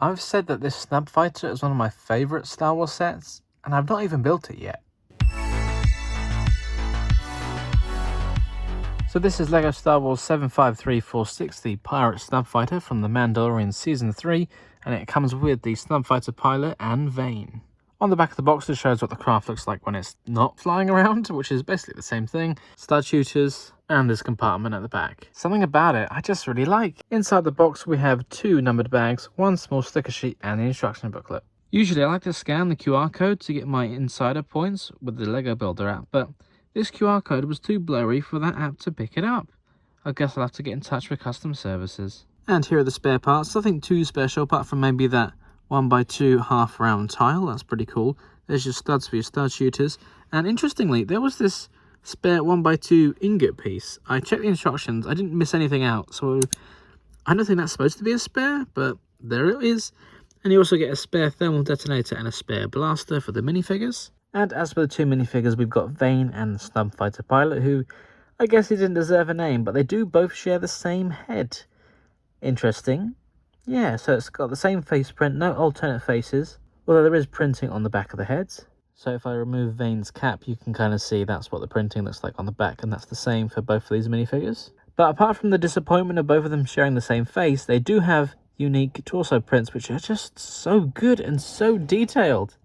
I've said that this Snub Fighter is one of my favourite Star Wars sets, and I've not even built it yet. So this is LEGO Star Wars 75346, the Pirate Snub Fighter from The Mandalorian Season 3, and it comes with the Snub Fighter pilot and vane. On the back of the box it shows what the craft looks like when it's not flying around, which is basically the same thing. Stud shooters, and this compartment at the back. Something about it I just really like. Inside the box we have 2 numbered bags, 1 small sticker sheet and the instruction booklet. Usually I like to scan the QR code to get my insider points with the LEGO Builder app, but this QR code was too blurry for that app to pick it up. I guess I'll have to get in touch with customer services. And here are the spare parts. Nothing too special apart from maybe that 1x2 half round tile. That's pretty cool. There's your studs for your stud shooters. And interestingly, there was this spare 1x2 ingot piece. I checked the instructions. I didn't miss anything out. So I don't think that's supposed to be a spare, but there it is. And you also get a spare thermal detonator and a spare blaster for the minifigures. And as for the 2 minifigures, we've got Vane and the Snub Fighter pilot, who I guess he didn't deserve a name, but they do both share the same head. Interesting. Yeah, so it's got the same face print, no alternate faces, although there is printing on the back of the heads. So if I remove Vane's cap, you can kind of see that's what the printing looks like on the back, and that's the same for both of these minifigures. But apart from the disappointment of both of them sharing the same face, they do have unique torso prints, which are just so good and so detailed.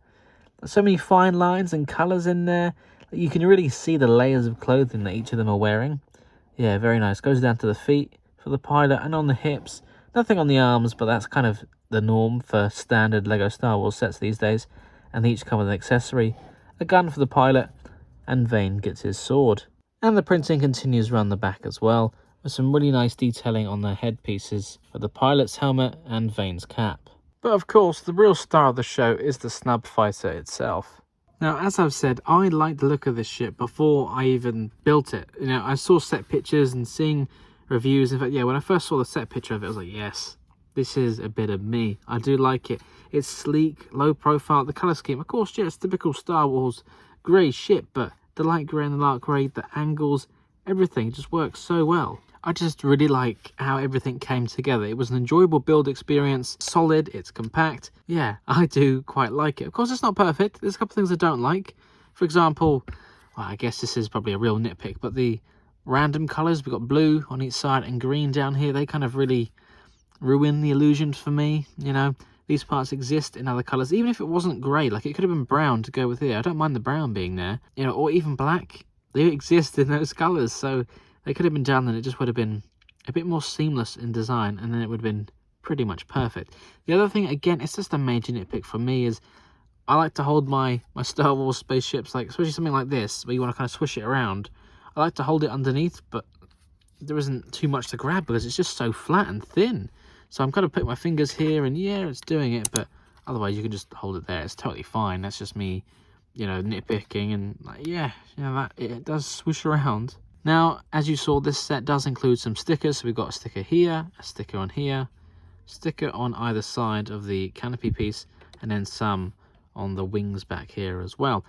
There's so many fine lines and colours in there. You can really see the layers of clothing that each of them are wearing. Yeah, very nice. Goes down to the feet for the pilot and on the hips. Nothing on the arms, but that's kind of the norm for standard LEGO Star Wars sets these days. And they each come with an accessory, a gun for the pilot, and Vane gets his sword. And the printing continues around the back as well, with some really nice detailing on the headpieces for the pilot's helmet and Vane's cap. But of course, the real star of the show is the Snub Fighter itself. Now, as I've said, I liked the look of this ship before I even built it. You know, I saw set pictures and seeing reviews. In fact, yeah, when I first saw the set picture of it, I was like, yes, this is a bit of me. I do like it. It's sleek, low profile, the colour scheme. Of course, yeah, it's typical Star Wars grey ship, but the light grey and the dark grey, the angles, everything just works so well. I just really like how everything came together. It was an enjoyable build experience, solid, it's compact. Yeah, I do quite like it. Of course, it's not perfect. There's a couple of things I don't like. For example, well, I guess this is probably a real nitpick, but the random colours, we've got blue on each side and green down here, they kind of really ruin the illusion for me. You know, these parts exist in other colours, even if it wasn't grey, like it could have been brown to go with here. I don't mind the brown being there, you know, or even black. They exist in those colours, so they could have been done and it just would have been a bit more seamless in design, and then it would have been pretty much perfect. The other thing, again, it's just a major nitpick for me, is I like to hold my Star Wars spaceships, like especially something like this, where you want to kind of swish it around. I like to hold it underneath, but there isn't too much to grab because it's just so flat and thin. So I'm kind of putting my fingers here, and yeah, it's doing it, but otherwise you can just hold it there. It's totally fine. That's just me, you know, nitpicking, and like, yeah, you know, that it does swoosh around. Now, as you saw, this set does include some stickers. So we've got a sticker here, a sticker on here, sticker on either side of the canopy piece, and then some on the wings back here as well.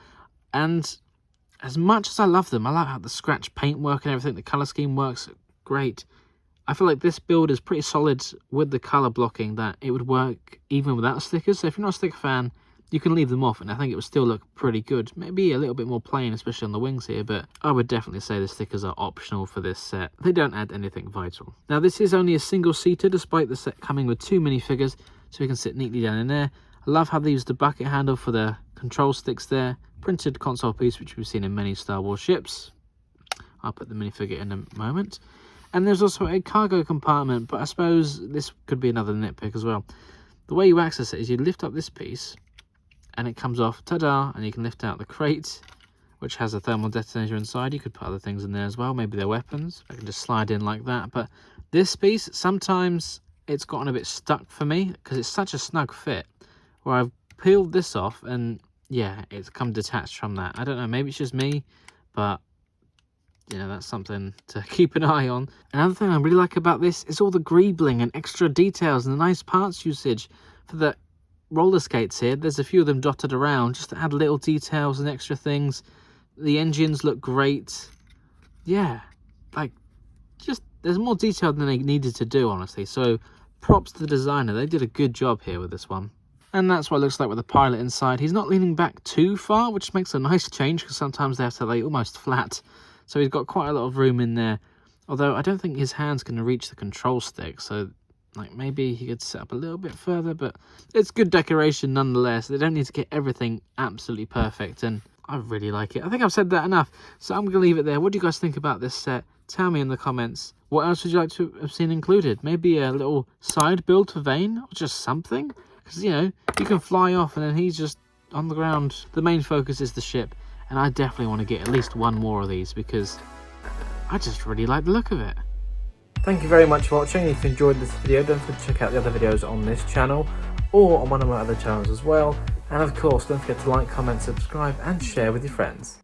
And as much as I love them, I like how the scratch paintwork and everything, the colour scheme works great. I feel like this build is pretty solid with the colour blocking, that it would work even without stickers. So if you're not a sticker fan, you can leave them off and I think it would still look pretty good. Maybe a little bit more plain, especially on the wings here, but I would definitely say the stickers are optional for this set. They don't add anything vital. Now, this is only a single-seater, despite the set coming with 2 minifigures, so we can sit neatly down in there. I love how they use the bucket handle for the control sticks there. Printed console piece, which we've seen in many Star Wars ships. I'll put the minifigure in a moment. And there's also a cargo compartment, but I suppose this could be another nitpick as well. The way you access it is you lift up this piece, and it comes off, ta-da, and you can lift out the crate, which has a thermal detonator inside. You could put other things in there as well, maybe they're weapons. I can just slide in like that. But this piece, sometimes it's gotten a bit stuck for me, because it's such a snug fit, where I've peeled this off, and yeah, it's come detached from that. I don't know, maybe it's just me, but you know, that's something to keep an eye on. Another thing I really like about this is all the greebling and extra details and the nice parts usage for the roller skates here. There's a few of them dotted around just to add little details and extra things. The engines look great. Yeah, like, just there's more detail than they needed to do, honestly. So props to the designer. They did a good job here with this one. And that's what it looks like with the pilot inside. He's not leaning back too far, which makes a nice change because sometimes they have to lay almost flat. So he's got quite a lot of room in there. Although I don't think his hand's going to reach the control stick, so like maybe he could set up a little bit further, but it's good decoration nonetheless. They don't need to get everything absolutely perfect, and I really like it. I think I've said that enough, so I'm going to leave it there. What do you guys think about this set? Tell me in the comments. What else would you like to have seen included? Maybe a little side build for Vane, or just something? Because, you know, you can fly off and then he's just on the ground. The main focus is the ship, and I definitely want to get at least one more of these because I just really like the look of it. Thank you very much for watching. If you enjoyed this video, don't forget to check out the other videos on this channel or on one of my other channels as well. And of course, don't forget to like, comment, subscribe and share with your friends.